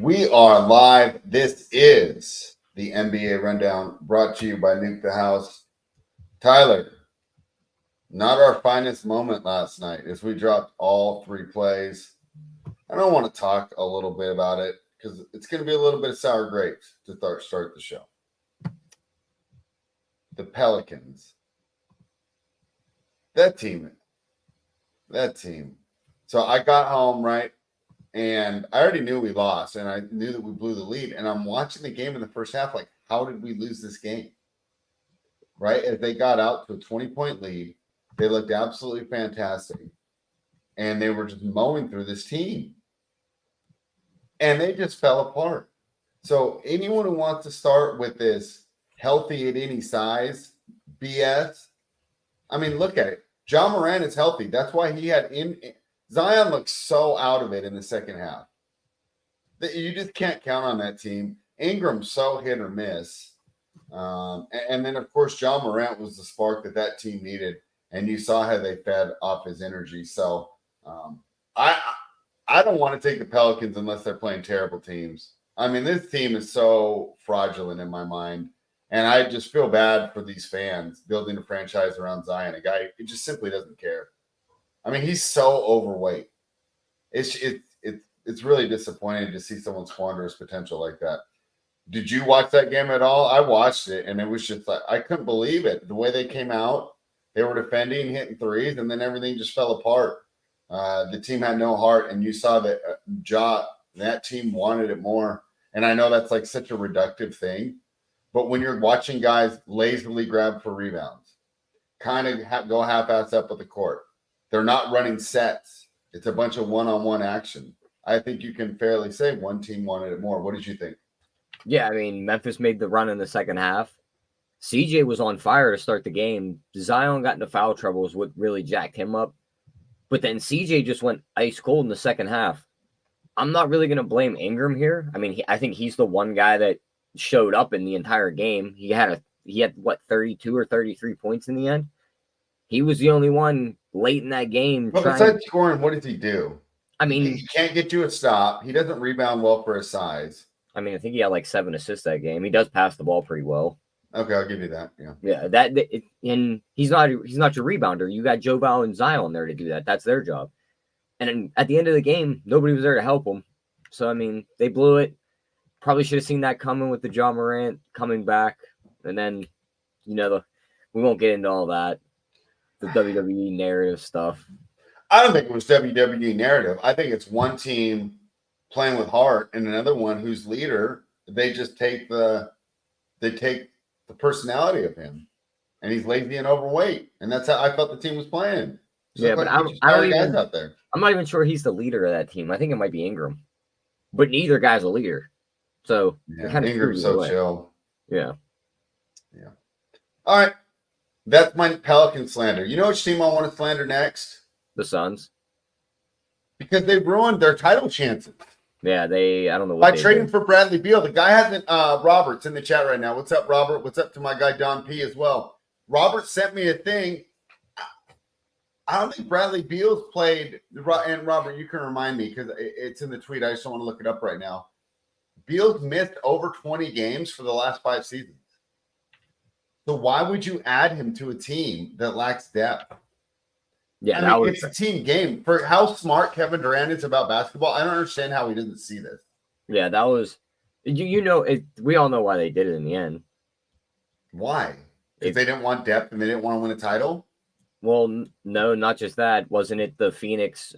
We are live. This is the NBA Rundown brought to you by Nuke the House. Tyler, not our finest moment last night as we dropped all three plays. I don't want to talk a little bit about it because it's going to be a little bit of sour grapes to start the show. The Pelicans. That team. So I got home, right? And I already knew we lost, and I knew that we blew the lead. And I'm watching the game in the first half, like, how did we lose this game? Right? As they got out to a 20-point lead, they looked absolutely fantastic. And they were just mowing through this team. And they just fell apart. So anyone who wants to start with this healthy at any size BS, I mean, look at it. Ja Morant is healthy. That's why he had Zion looks so out of it in the second half. You just can't count on that team. Ingram's so hit or miss. And then, of course, Ja Morant was the spark that team needed. And you saw how they fed off his energy. So I don't want to take the Pelicans unless they're playing terrible teams. I mean, this team is so fraudulent in my mind. And I just feel bad for these fans building a franchise around Zion, a guy who just simply doesn't care. I mean, he's so overweight. It's really disappointing to see someone squander his potential like that. Did you watch that game at all? I watched it, and it was just like I couldn't believe it. The way they came out, they were defending, hitting threes, and then everything just fell apart. The team had no heart, and you saw that that team wanted it more. And I know that's like such a reductive thing, but when you're watching guys lazily grab for rebounds, kind of go half-ass up at the court, they're not running sets. It's a bunch of one-on-one action. I think you can fairly say one team wanted it more. What did you think? Yeah, I mean, Memphis made the run in the second half. CJ was on fire to start the game. Zion got into foul trouble is what really jacked him up. But then CJ just went ice cold in the second half. I'm not really going to blame Ingram here. I mean, I think he's the one guy that showed up in the entire game. He had 32 or 33 points in the end. He was the only one late in that game. But besides scoring, what does he do? I mean, he can't get you a stop. He doesn't rebound well for his size. I mean, I think he had like 7 assists that game. He does pass the ball pretty well. Okay, I'll give you that. Yeah. And he's not your rebounder. You got Joe Val and Zion there to do that. That's their job. And at the end of the game, nobody was there to help them. So I mean, they blew it. Probably should have seen that coming with the Ja Morant coming back, and then we won't get into all that. The WWE narrative stuff. I don't think it was WWE narrative. I think it's one team playing with heart and another one whose leader, they just take the personality of him, and he's lazy and overweight, and that's how I felt the team was playing. Yeah, but I'm not even sure he's the leader of that team. I think it might be Ingram, but neither guy's a leader. So Ingram's so chill. Yeah. All right. That's my Pelican slander. You know which team I want to slander next? The Suns. Because they ruined their title chances. Yeah, I don't know what by trading for Bradley Beal. The guy hasn't Robert's in the chat right now. What's up, Robert? What's up to my guy Don P as well? Robert sent me a thing. I don't think Bradley Beal's played, and Robert, you can remind me because it's in the tweet. I just don't want to look it up right now. Beal's missed over 20 games for the last 5 seasons. So why would you add him to a team that lacks depth? Yeah, it's a team game. For how smart Kevin Durant is about basketball, I don't understand how he doesn't see this. Yeah, that was we all know why they did it in the end. Why? If they didn't want depth and they didn't want to win a title? Well, no, not just that. Isn't it the Phoenix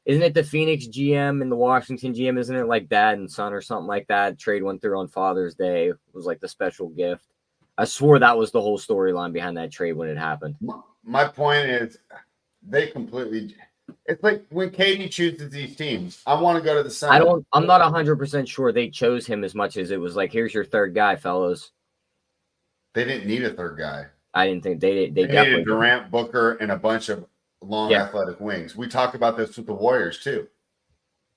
GM and the Washington GM? Isn't it like dad and son or something like that? Trade went through on Father's Day. It was like the special gift. I swore that was the whole storyline behind that trade when it happened. My point is it's like when KD chooses these teams. I want to go to the Suns. I'm not 100% sure they chose him as much as it was like, here's your third guy, fellas. They didn't need a third guy. I didn't think they definitely needed Durant, Booker, and a bunch of long athletic wings. We talked about this with the Warriors too.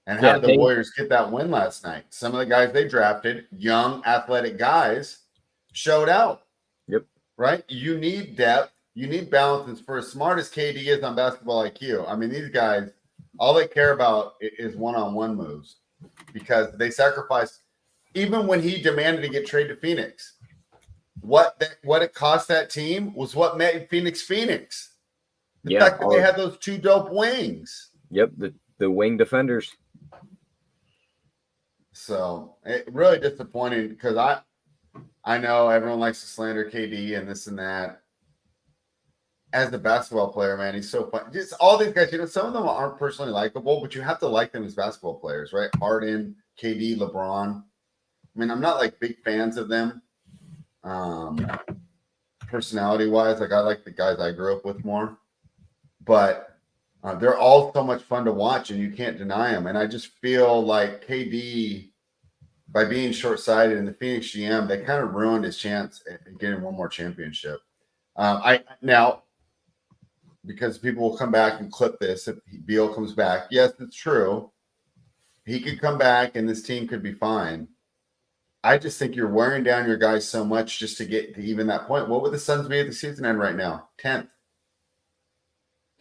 And how did the Warriors get that win last night? Some of the guys they drafted, young athletic guys, showed out. Yep. Right? You need depth. You need balance. For as smart as KD is on basketball IQ, I mean, these guys, all they care about is one-on-one moves. because they sacrificed, even when he demanded to get traded to Phoenix, what it cost that team was what made Phoenix Phoenix. The fact that they had those two dope wings. Yep, the wing defenders. So it really disappointing because I know everyone likes to slander KD and this and that. As a basketball player, man, he's so fun. Just all these guys, some of them aren't personally likable, but you have to like them as basketball players, right? Harden, KD, LeBron. I mean, I'm not like big fans of them. Personality wise, like I like the guys I grew up with more, but they're all so much fun to watch and you can't deny them. And I just feel like KD, by being short-sighted in the Phoenix GM, they kind of ruined his chance at getting one more championship. Now, because people will come back and clip this if Beal comes back. Yes, it's true. He could come back and this team could be fine. I just think you're wearing down your guys so much just to get to even that point. What would the Suns be at the season end right now? 10th.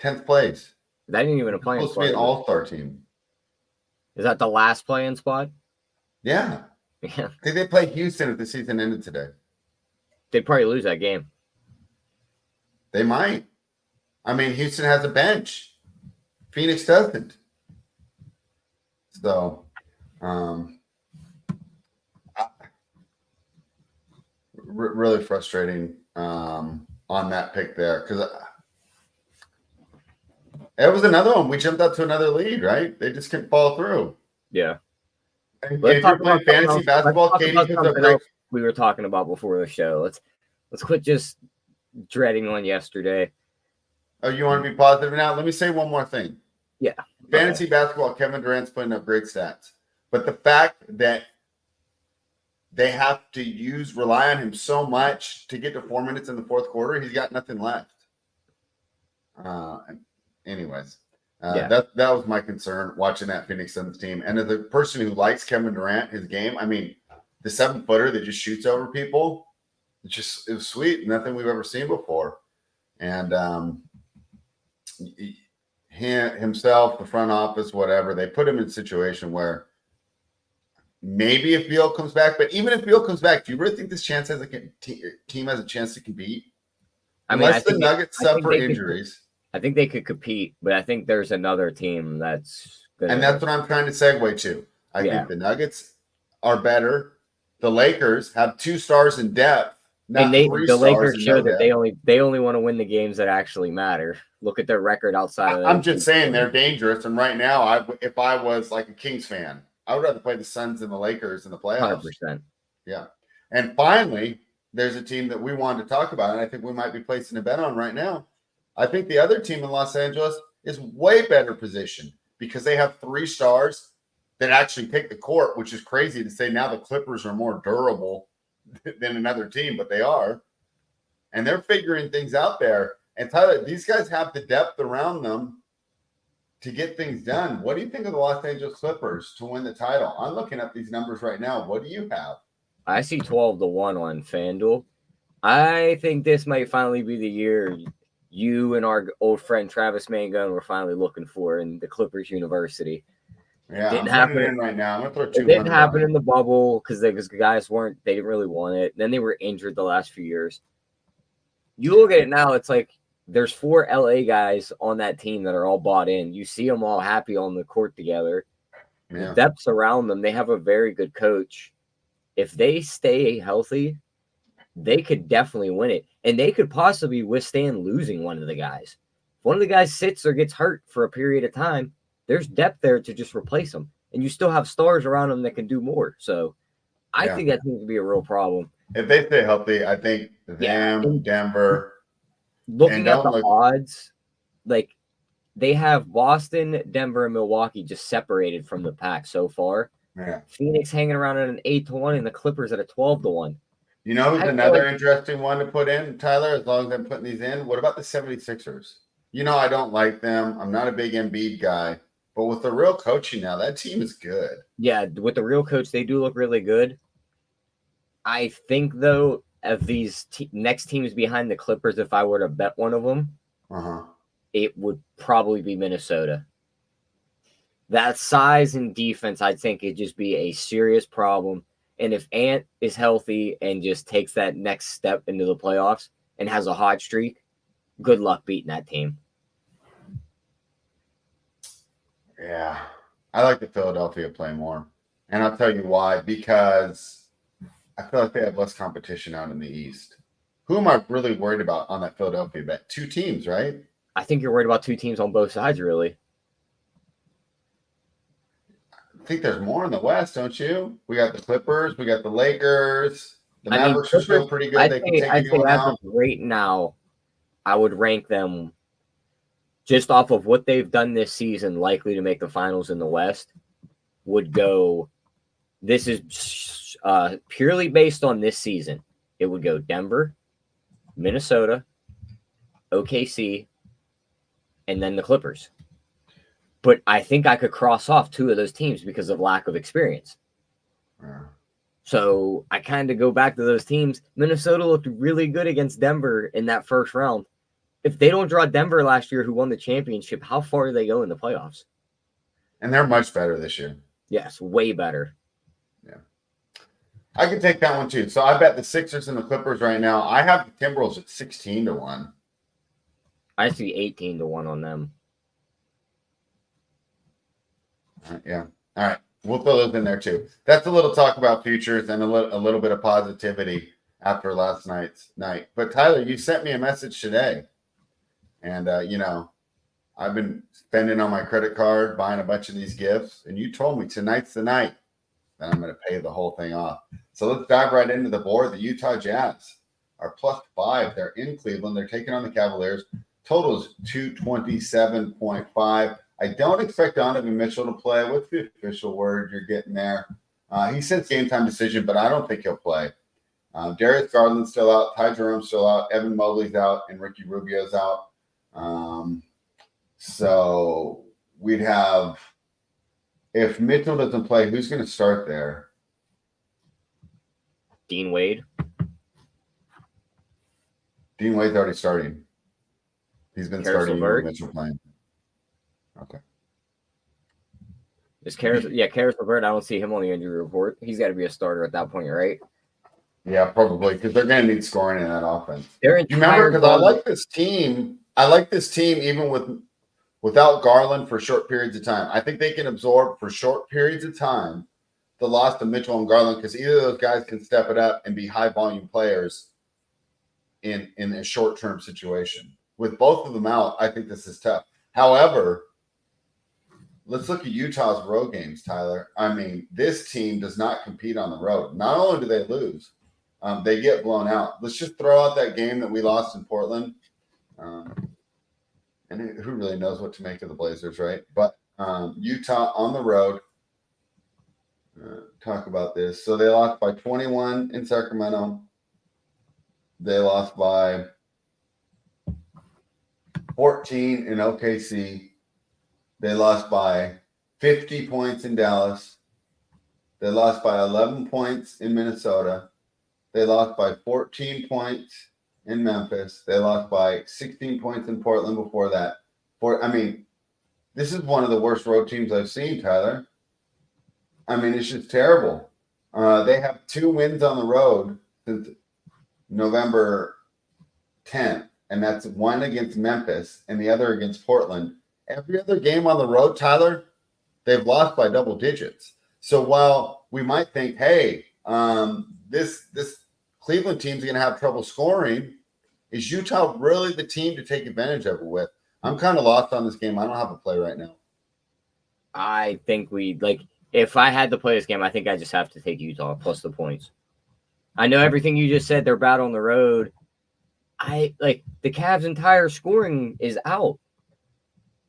10th place. That ain't even a playing spot. Supposed to be an all-star team. Is that the last playing spot? Yeah. Yeah. Did they play Houston if the season ended today? They'd probably lose that game. They might. I mean, Houston has a bench. Phoenix doesn't. So, really frustrating on that pick there because it was another one. We jumped up to another lead, right? They just couldn't follow through. Yeah. And if you're playing fantasy basketball, Katie puts up great. We were talking about before the show. Let's quit just dreading on yesterday. Oh, you want to be positive now? Let me say one more thing. Yeah. Fantasy basketball, Kevin Durant's putting up great stats. But the fact that they have to rely on him so much to get to 4 minutes in the fourth quarter, he's got nothing left. Anyways, that was my concern watching that Phoenix Suns team. And as a person who likes Kevin Durant, his game, I mean, the 7-footer that just shoots over people, it was sweet. Nothing we've ever seen before. And himself, the front office, whatever, they put him in a situation where maybe if Beal comes back, but even if Beal comes back, do you really think this team has a chance to compete? Unless the Nuggets suffer injuries. I think they could compete, but I think there's another team that's good. And that's what I'm trying to segue to. I think the Nuggets are better. The Lakers have 2 stars in depth. And the Lakers show that they only want to win the games that actually matter. Look at their record outside of that. I'm just saying they're dangerous. And right now, if I was like a Kings fan, I would rather play the Suns and the Lakers in the playoffs. 100%. Yeah. And finally, there's a team that we wanted to talk about, and I think we might be placing a bet on right now. I think the other team in Los Angeles is way better positioned because they have 3 stars that actually take the court, which is crazy to say now the Clippers are more durable than another team, but they are. And they're figuring things out there. And Tyler, these guys have the depth around them to get things done. What do you think of the Los Angeles Clippers to win the title? I'm looking at these numbers right now. What do you have? I see 12-1 on FanDuel. I think this might finally be the year you and our old friend Travis Mangone were finally looking for in the Clippers University. Yeah, didn't happen right now. I'm gonna throw 200. It didn't happen in the bubble because the guys they didn't really want it. Then they were injured the last few years. You look at it now, it's like there's 4 LA guys on that team that are all bought in. You see them all happy on the court together. Yeah. The depth's around them. They have a very good coach. If they stay healthy, they could definitely win it. And they could possibly withstand losing one of the guys. If one of the guys sits or gets hurt for a period of time, there's depth there to just replace them. And you still have stars around them that can do more. So I think that seems to be a real problem. If they stay healthy, I think Denver. Looking at the odds, like they have Boston, Denver, and Milwaukee just separated from the pack so far. Yeah. Phoenix hanging around at an 8-1 and the Clippers at a 12-1. You know who's another interesting one to put in, Tyler, as long as I'm putting these in? What about the 76ers? You know I don't like them. I'm not a big Embiid guy. But with the real coaching now, that team is good. Yeah, with the real coach, they do look really good. I think, though, of these next teams behind the Clippers, if I were to bet one of them, it would probably be Minnesota. That size and defense, I think, could just be a serious problem. And if Ant is healthy and just takes that next step into the playoffs and has a hot streak, good luck beating that team. Yeah. I like the Philadelphia play more. And I'll tell you why. Because I feel like they have less competition out in the East. Who am I really worried about on that Philadelphia bet? 2 teams, right? I think you're worried about 2 teams on both sides, really. I think there's more in the West, don't you? We got the Clippers, we got the Lakers. The Mavericks are still pretty good. They can take anyone as out. of right now, I would rank them just off of what they've done this season, likely to make the finals in the West. Would go. This is purely based on this season. It would go Denver, Minnesota, OKC, and then the Clippers. But I think I could cross off 2 of those teams because of lack of experience. Yeah. So I kind of go back to those teams. Minnesota looked really good against Denver in that first round. If they don't draw Denver last year, who won the championship, how far do they go in the playoffs? And they're much better this year. Yes, way better. Yeah. I could take that one too. So I bet the Sixers and the Clippers right now. I have the Timberwolves at 16-1. I see 18-1 on them. Yeah. All right. We'll throw those in there too. That's a little talk about futures and a little bit of positivity after last night's night. But Tyler, you sent me a message today. And, I've been spending on my credit card, buying a bunch of these gifts. And you told me tonight's the night that I'm going to pay the whole thing off. So let's dive right into the board. The Utah Jazz are +5. They're in Cleveland. They're taking on the Cavaliers. Total is 227.5. I don't expect Donovan Mitchell to play. What's the official word you're getting there? He says game time decision, but I don't think he'll play. Darius Garland's still out. Ty Jerome's still out. Evan Mobley's out. And Ricky Rubio's out. So we'd have, if Mitchell doesn't play, who's going to start there? Dean Wade. Dean Wade's already starting. He's been starting with Mitchell playing. Okay. Is Karis LeVert? I don't see him on the injury report. He's got to be a starter at that point, right? Yeah, probably, because they're going to need scoring in that offense. You remember, because I like this team. I like this team even without Garland for short periods of time. I think they can absorb for short periods of time the loss of Mitchell and Garland, because either of those guys can step it up and be high volume players in a short term situation. With both of them out, I think this is tough. However, let's look at Utah's road games, Tyler. I mean, this team does not compete on the road. Not only do they lose, they get blown out. Let's just throw out that game that we lost in Portland. And who really knows what to make of the Blazers, right? But Utah on the road. Talk about this. So they lost by 21 in Sacramento. They lost by 14 in OKC. They lost by 50 points in Dallas. They lost by 11 points in Minnesota. They lost by 14 points in Memphis. They lost by 16 points in Portland before that. This is one of the worst road teams I've seen, Tyler. I mean, it's just terrible. They have 2 wins on the road since November 10th, and that's one against Memphis and the other against Portland. Every other game on the road, Tyler, they've lost by double digits. So while we might think, hey, this Cleveland team's going to have trouble scoring, is Utah really the team to take advantage of it with? I'm kind of lost on this game. I don't have a play right now. I think if I had to play this game, I think I just have to take Utah plus the points. I know everything you just said, they're bad on the road. The Cavs' entire scoring is out.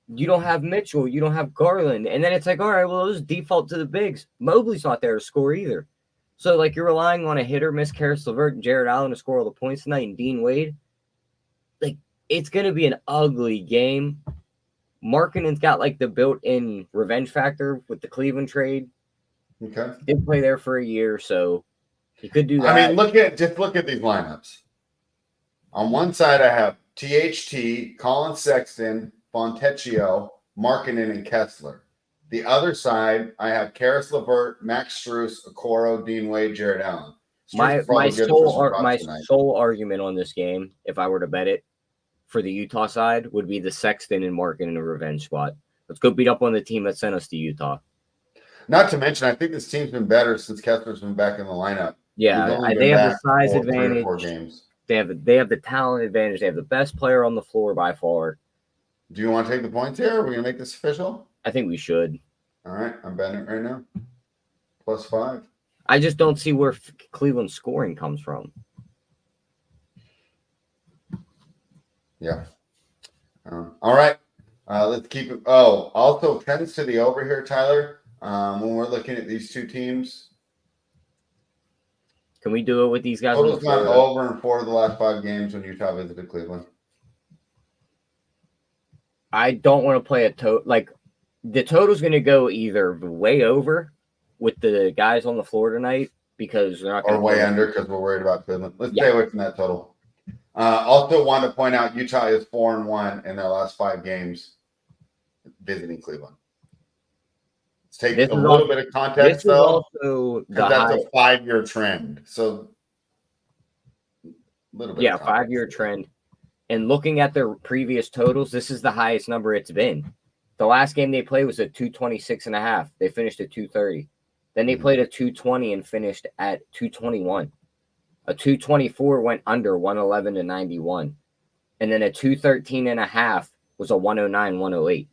You don't have Mitchell, you don't have Garland. And then it's like, all right, well, just default to the bigs. Mobley's not there to score either. So, you're relying on a hit or miss Karis LeVert and Jared Allen to score all the points tonight and Dean Wade. It's going to be an ugly game. Markkanen's got, the built-in revenge factor with the Cleveland trade. Okay. Did play there for a year, so he could do that. Look at these lineups. On one side, I have THT, Colin Sexton, Fontecchio, Markkanen, and Kessler. The other side, I have Karis LeVert, Max Strus, Okoro, Dean Wade, Jared Allen. Strus is probably good for some my spots tonight. sole argument on this game, if I were to bet it for the Utah side, would be the Sexton and Markin in a revenge spot. Let's go beat up on the team that sent us to Utah. Not to mention, I think this team's been better since Kessler's been back in the lineup. Yeah, they have the size advantage. 3 or 4 games. They have the talent advantage. They have the best player on the floor by far. Do you want to take the points here? Are we going to make this official? I think we should. All right, I'm betting it right now. +5. I just don't see where Cleveland's scoring comes from. Yeah. All right. Let's keep it. Oh, also tends to the over here, Tyler. When we're looking at these two teams, can we do it with these guys? Total's gone over in 4 of the last 5 games when Utah visited Cleveland. I don't want to play a total. Like, the total's going to go either way over with the guys on the floor tonight because they're not going to way under because we're worried about Cleveland. Let's stay away from that total. Also want to point out Utah is 4-1 in their last 5 games visiting Cleveland. Let's take a little bit of context though, because that's a 5-year trend. So a little bit. Yeah, 5-year trend. And looking at their previous totals, this is the highest number it's been. The last game they played was at 226.5. They finished at 230. Then they played a 220 and finished at 221. A 224 went under 111 to 91. And then a 213.5 was a 109, 108.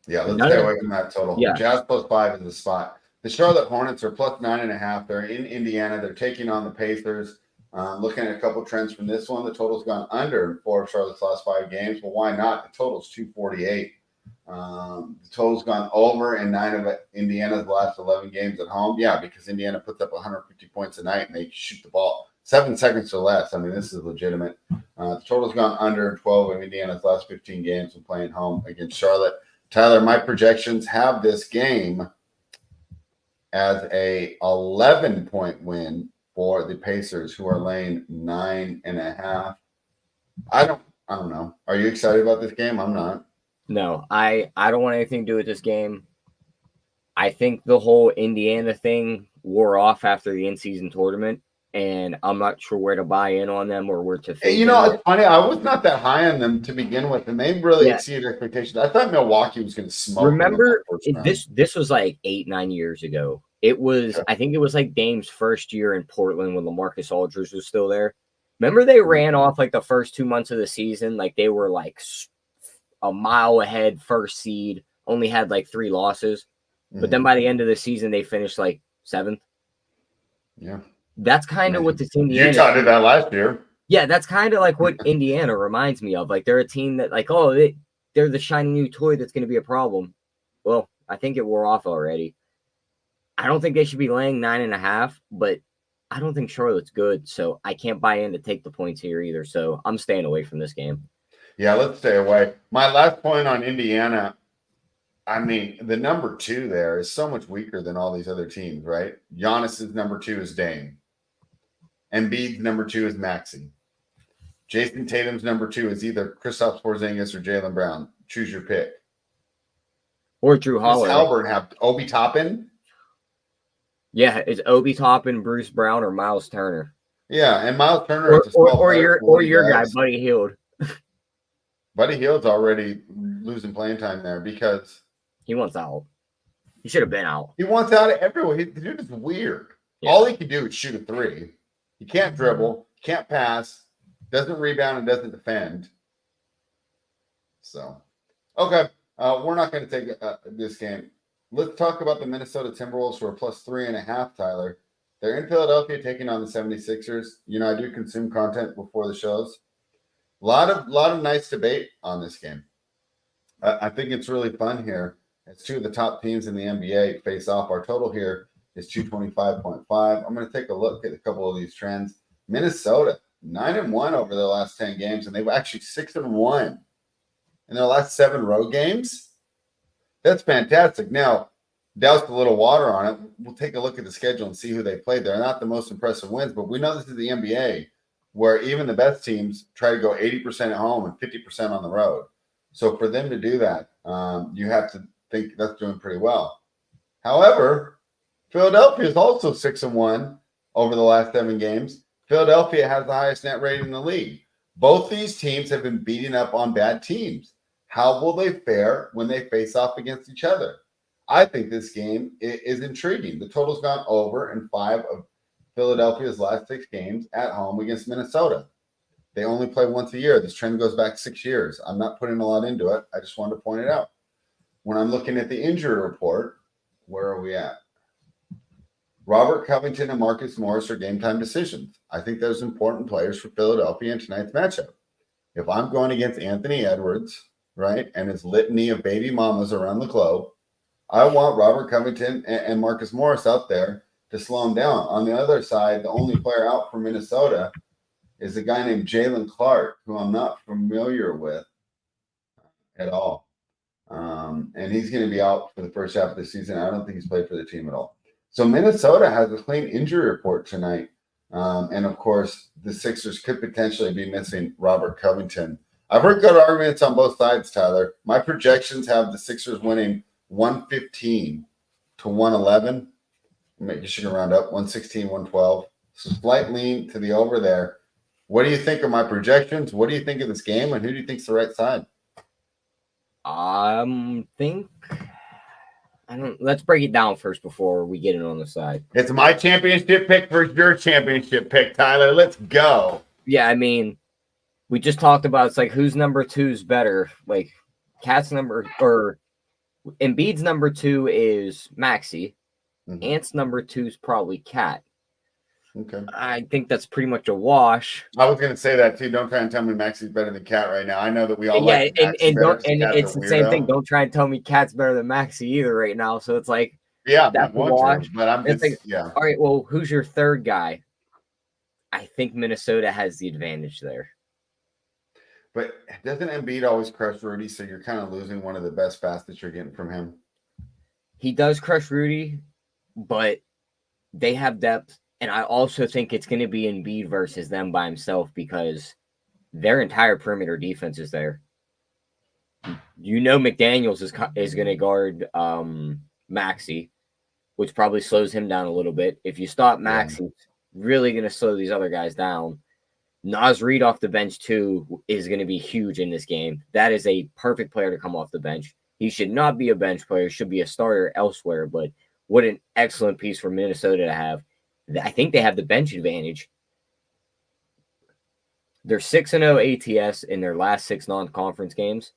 Yeah, let's stay away from that total. Yeah. Jazz +5 is the spot. The Charlotte Hornets are +9.5. They're in Indiana. They're taking on the Pacers. Looking at a couple trends from this one, the total's gone under in 4 of Charlotte's last 5 games. Well, why not? The total's 248. The total's gone over in 9 of Indiana's last 11 games at home. Yeah, because Indiana puts up 150 points a night and they shoot the ball 7 seconds or less. I mean, this is legitimate. The total's gone under in 12 of Indiana's last 15 games when playing home against Charlotte. Tyler, my projections have this game as a 11-point win for the Pacers, who are laying 9.5. I don't know. Are you excited about this game? I'm not. No, I don't want anything to do with this game. I think the whole Indiana thing wore off after the in-season tournament, and I'm not sure where to buy in on them or where to think. You know, it's funny. I was not that high on them to begin with, and they really exceeded expectations. I thought Milwaukee was going to smoke. Remember, this was like 8-9 years ago. It was, I think it was like Dame's first year in Portland when LaMarcus Aldridge was still there. Remember they ran off like the first 2 months of the season, like they were like a mile ahead, first seed, only had like 3 losses. But then by the end of the season, they finished like 7th. Yeah. That's kind of what this Indiana. Utah did that last year. Yeah, that's kind of like what Indiana reminds me of. Like they're a team that like, they're the shiny new toy that's going to be a problem. Well, I think it wore off already. I don't think they should be laying 9.5, but I don't think Charlotte's good. So I can't buy in to take the points here either. So I'm staying away from this game. Yeah, let's stay away. My last point on Indiana, I mean, the number 2 there is so much weaker than all these other teams, right? Giannis's number 2 is Dame. Embiid's number 2 is Maxey. Jason Tatum's number 2 is either Kristaps Porzingis or Jaylen Brown. Choose your pick. Or Drew Holiday. Does Albert have Obi Toppin? Yeah, it's Obi Toppin, Bruce Brown, or Miles Turner. Yeah, and Miles Turner or your guy, Buddy Hield. Buddy Hield's already losing playing time there because he wants out. He should have been out. He wants out of everywhere. The dude is weird. Yeah. All he can do is shoot a 3. He can't dribble, can't pass, doesn't rebound, and doesn't defend. So, okay, we're not going to take this game. Let's talk about the Minnesota Timberwolves, who are +3.5, Tyler. They're in Philadelphia taking on the 76ers. You know, I do consume content before the shows. A lot of nice debate on this game. I think it's really fun here. It's 2 of the top teams in the NBA face off. Our total here is 225.5. I'm going to take a look at a couple of these trends. Minnesota, 9-1 over their last 10 games, and they were actually 6-1 in their last 7 road games. That's fantastic. Now, doused a little water on it. We'll take a look at the schedule and see who they played. They're not the most impressive wins, but we know this is the NBA, where even the best teams try to go 80% at home and 50% on the road. So for them to do that, you have to think that's doing pretty well. However, Philadelphia is also 6-1 over the last 7 games. Philadelphia has the highest net rating in the league. Both these teams have been beating up on bad teams. How will they fare when they face off against each other? I think this game is intriguing. The total's gone over in 5 of Philadelphia's last 6 games at home against Minnesota. They only play once a year. This trend goes back 6 years. I'm not putting a lot into it. I just wanted to point it out. When I'm looking at the injury report, where are we at? Robert Covington and Marcus Morris are game time decisions. I think those important players for Philadelphia in tonight's matchup. If I'm going against Anthony Edwards, right, and his litany of baby mamas around the globe, I want Robert Covington and Marcus Morris out there to slow him down. On the other side, the only player out for Minnesota is a guy named Jalen Clark, who I'm not familiar with at all. And he's going to be out for the first half of the season. I don't think he's played for the team at all. So Minnesota has a clean injury report tonight. And, of course, the Sixers could potentially be missing Robert Covington. I've heard good arguments on both sides, Tyler. My projections have the Sixers winning 115 to 111. Maybe you should round up 116, 112. So slight lean to the over there. What do you think of my projections? What do you think of this game? And who do you think's the right side? Let's break it down first before we get it on the side. It's my championship pick versus your championship pick, Tyler. Let's go. Yeah, I mean, we just talked about it's like who's number 2's better. Like Embiid's number 2 is Maxey. Mm-hmm. Ant's number 2 is probably Cat. Okay. I think that's pretty much a wash. I was going to say that too. Don't try and tell me Maxey's better than Cat right now. I know that we all and it's the same thing. Don't try and tell me Cat's better than Maxey either right now. So it's like, yeah, that's a wash. But I'm just like, yeah. All right, well, who's your third guy? I think Minnesota has the advantage there. But doesn't Embiid always crush Rudy? So you're kind of losing one of the best facets you're getting from him. He does crush Rudy, but they have depth. And I also think it's going to be Embiid versus them by himself because their entire perimeter defense is there. You know McDaniels is going to guard Maxey, which probably slows him down a little bit. If you stop Maxey, it's really going to slow these other guys down. Naz Reid off the bench, too, is going to be huge in this game. That is a perfect player to come off the bench. He should not be a bench player. Should be a starter elsewhere. But what an excellent piece for Minnesota to have. I think they have the bench advantage. They're 6-0 ATS in their last 6 non-conference games.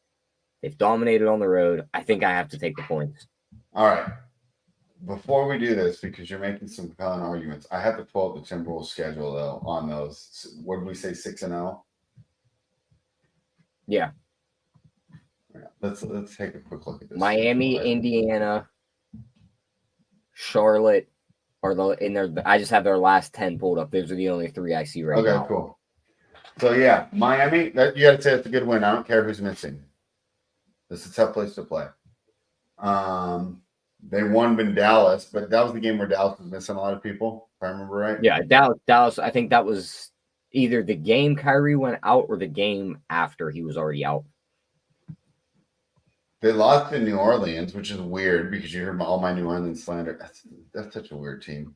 They've dominated on the road. I think I have to take the points. All right. Before we do this, because you're making some compelling arguments, I have to pull up the Timberwolves schedule, though, on those. What did we say, 6-0? Yeah. Let's take a quick look at this. Miami, Indiana, Charlotte. I just have their last 10 pulled up. Those are the only 3 I see right now. Okay, cool. So, yeah, Miami, you got to say it's a good win. I don't care who's missing. This is a tough place to play. They won in Dallas, but that was the game where Dallas was missing a lot of people, if I remember right. Yeah, Dallas, I think that was either the game Kyrie went out or the game after he was already out. They lost in New Orleans, which is weird because you heard all my New Orleans slander. That's such a weird team.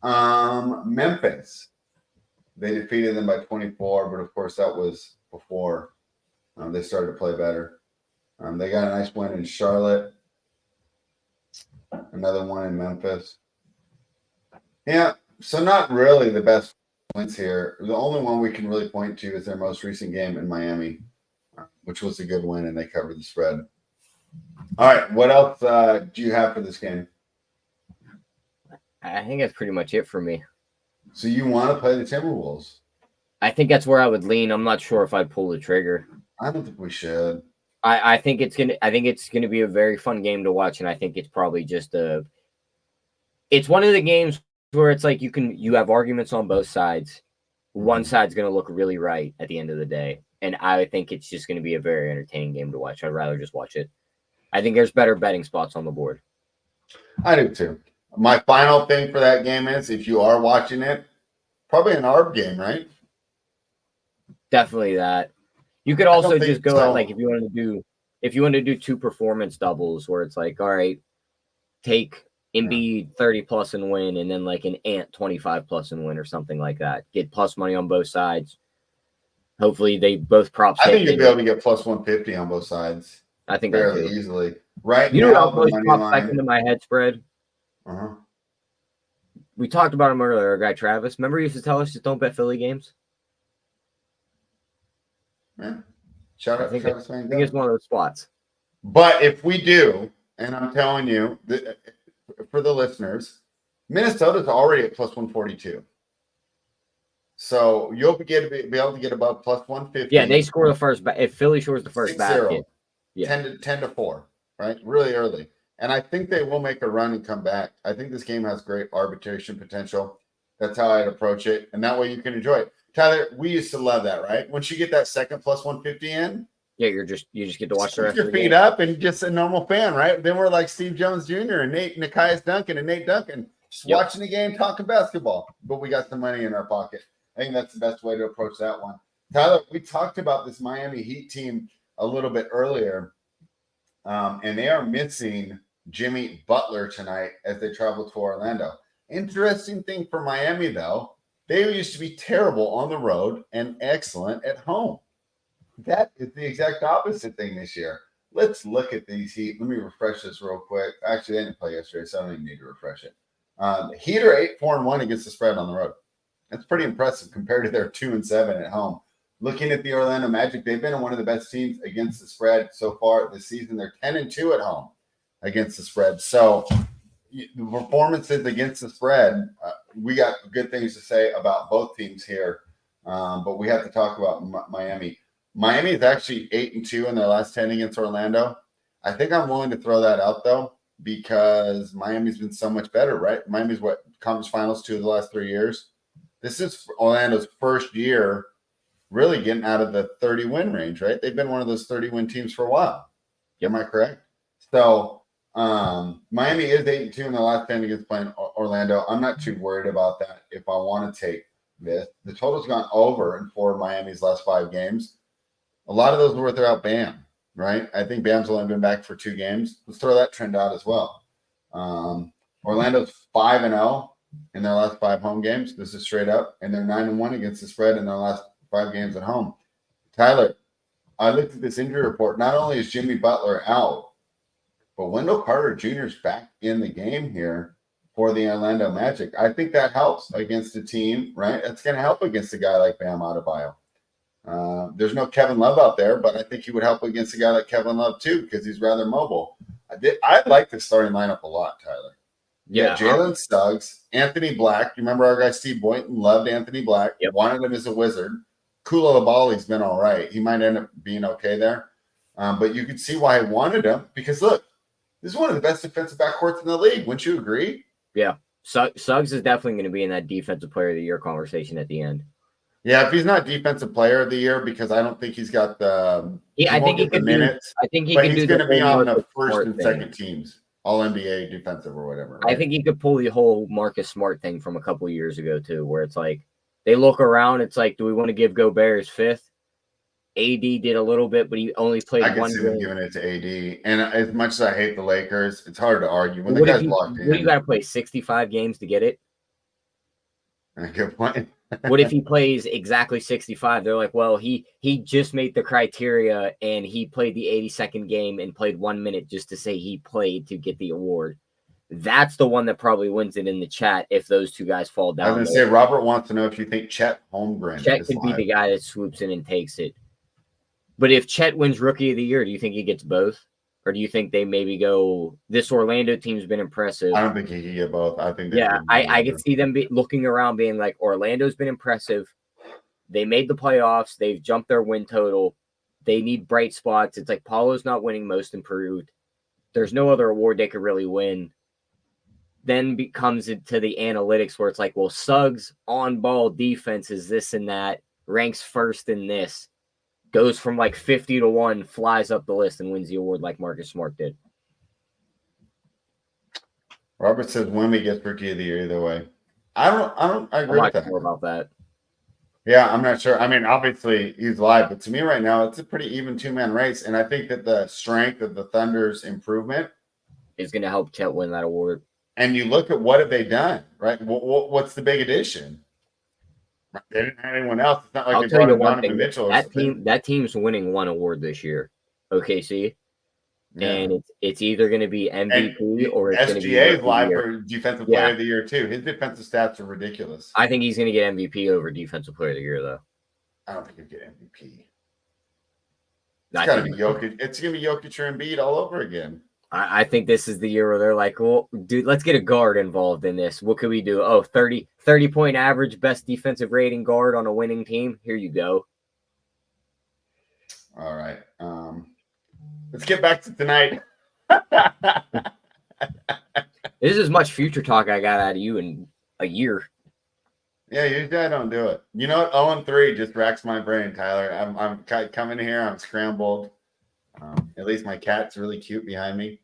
Memphis. They defeated them by 24, but of course that was before they started to play better. They got a nice win in Charlotte. Another one in Memphis. Yeah, so not really the best wins here. The only one we can really point to is their most recent game in Miami, which was a good win, and they covered the spread. All right, what else do you have for this game? I think that's pretty much it for me. So you want to play the Timberwolves? I think that's where I would lean. I'm not sure if I'd pull the trigger. I don't think we should. I think it's gonna be a very fun game to watch, and I think it's probably it's one of the games where it's like you have arguments on both sides. One side's gonna look really right at the end of the day, and I think it's just gonna be a very entertaining game to watch. I'd rather just watch it. I think there's better betting spots on the board. I do too. My final thing for that game is if you are watching it, probably an ARB game, right? Definitely that. You could also just go out, like if you if you want to do 2 performance doubles where it's like, all right, take Embiid 30 plus and win, and then like an Ant 25 plus and win or something like that. Get plus money on both sides. Hopefully they both props. I think you'll be able to get plus 150 on both sides. I think fairly easily. Right you now, know what the always money pops back into line. my head spread? Uh-huh. We talked about him earlier, our guy Travis. Remember he used to tell us just don't bet Philly games? Yeah. Shout out to Travis Van I think it's one of those spots. But if we do, and I'm telling you, for the listeners, Minnesota's already at plus 142. So you'll be able to get above plus 150. Yeah, they score the first. If Philly scores the first 6-0, basket, yeah, 10 to 4, right? Really early. And I think they will make a run and come back. I think this game has great arbitration potential. That's how I'd approach it. And that way you can enjoy it. Tyler, we used to love that, right? Once you get that second plus 150 in, yeah, you just get to watch the rest your of the feet game. up and just a normal fan, right? Then we're like Steve Jones Jr. and Nikias Duncan and Nate Duncan, just watching the game, talking basketball. But we got some money in our pocket. I think that's the best way to approach that one. Tyler, we talked about this Miami Heat team a little bit earlier, and they are missing Jimmy Butler tonight as they travel to Orlando. Interesting thing for Miami, though, they used to be terrible on the road and excellent at home. That is the exact opposite thing this year. Let's look at these Heat. Let me refresh this real quick. Actually, they didn't play yesterday, so I don't even need to refresh it. Heat are 8-4-1 against the spread on the road. That's pretty impressive compared to their 2-7 at home. Looking at the Orlando Magic, they've been one of the best teams against the spread so far this season. They're 10-2 at home against the spread. So the performances against the spread, we got good things to say about both teams here, but we have to talk about Miami. Miami is actually 8-2 in their last 10 against Orlando. I think I'm willing to throw that out, though, because Miami's been so much better, right? Miami's conference finals 2 of the last 3 years. This is Orlando's first year really getting out of the 30-win range, right? They've been one of those 30-win teams for a while. Am I correct? So Miami is 8-2 in the last 10 against playing Orlando. I'm not too worried about that if I want to take this. The total's gone over in 4 of Miami's last 5 games. A lot of those were without Bam, right? I think Bam's only been back for 2 games. Let's throw that trend out as well. Orlando's 5-0 in their last 5 home games. This is straight up. And they're 9-1 against the spread in their last 5 games at home. Tyler, I looked at this injury report. Not only is Jimmy Butler out, but Wendell Carter Jr. is back in the game here for the Orlando Magic. I think that helps against a team, right? That's going to help against a guy like Bam Adebayo. There's no Kevin Love out there, but I think he would help against a guy like Kevin Love too because he's rather mobile. I like the starting lineup a lot, Tyler. Yeah, Jalen Suggs, Anthony Black. You remember our guy Steve Boynton loved Anthony Black, wanted him as a wizard. Koulibaly's been all right. He might end up being okay there. But you could see why he wanted him because, look, this is one of the best defensive backcourts in the league. Wouldn't you agree? Yeah. Suggs is definitely going to be in that defensive player of the year conversation at the end. Yeah, if he's not defensive player of the year, because I don't think he's got the I think he can minutes. I think but he's going to be on the first Smart and second teams, all NBA defensive or whatever. Right? I think he could pull the whole Marcus Smart thing from a couple of years ago too, where it's like they look around. It's like, do we want to give Gobert his 5th? AD did a little bit, but he only played one game. I can see them giving it to AD. And as much as I hate the Lakers, it's hard to argue. When what the guy's locked in. What do you got to play 65 games to get it? Good point. What if he plays exactly 65? They're like, well, he just made the criteria and he played the 82nd game and played 1 minute just to say he played to get the award. That's the one that probably wins it in the chat if those 2 guys fall down. I was going to say, Robert wants to know if you think Chet Holmgren could be the guy that swoops in and takes it. But if Chet wins Rookie of the Year, do you think he gets both? Or do you think they maybe go, this Orlando team's been impressive? I don't think he can get both. I think I could see them looking around being like, Orlando's been impressive. They made the playoffs. They've jumped their win total. They need bright spots. It's like Paulo's not winning Most Improved. There's no other award they could really win. Then comes into the analytics where it's like, well, Suggs on-ball defense is this and that, ranks first in this. Goes from like 50 to 1, flies up the list and wins the award like Marcus Smart did. Robert says Wemby gets Rookie of the Year either way. I agree with that. More about that. Yeah, I'm not sure. I mean, obviously he's live, but to me right now, it's a pretty even two-man race. And I think that the strength of the Thunder's improvement Is going to help Chet win that award. and you look at what have they done, right? What's the big addition? They didn't have anyone else. It's not like I'll they tell brought you in one Donovan thing. Mitchell or That something. team's winning one award this year. OKC. Yeah. And it's either going to be And MVP or it's going to be SGA is Rookie of the live Year. for Defensive Player of the Year too. His defensive stats are ridiculous. I think he's going to get MVP over Defensive Player of the Year, though. I don't think he'll get MVP. I It's got to think- be Jokic. It's going to be Jokic or Embiid all over again. I think this is the year where they're like, well, dude, let's get a guard involved in this. What could we do? Oh, 30-point average, best defensive rating guard on a winning team. Here you go. All right. Let's get back to tonight. This is as much future talk I got out of you in a year. Yeah, usually I don't do it. You know what? 0-3 just racks my brain, Tyler. I'm coming here. I'm scrambled. At least my cat's really cute behind me.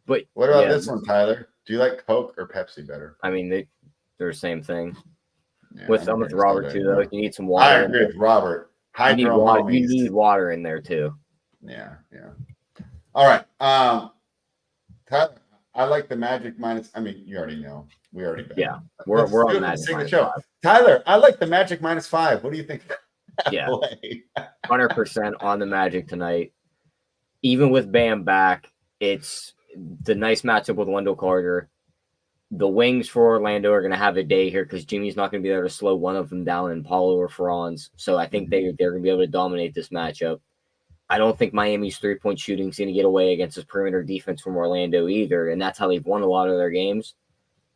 But What about yeah, this one, Tyler? Do you like Coke or Pepsi better? I mean, they're the same thing. Yeah, I'm with Robert too, though. You need some I water. agree with Robert. You need Hydro water. homies. You need water in there too. Yeah. All right. Tyler, I like the Magic minus. I mean, you already know. We already bet. Yeah, Let's we're do on it. that. Let's sing the show. Tyler, I like the Magic -5. What do you think? Yeah, 100% on the Magic tonight. Even with Bam back, it's the nice matchup with Wendell Carter. The wings for Orlando are going to have a day here because Jimmy's not going to be there to slow one of them down in Paulo or Franz. So I think they're going to be able to dominate this matchup. I don't think Miami's three-point shooting is going to get away against this perimeter defense from Orlando either, and that's how they've won a lot of their games.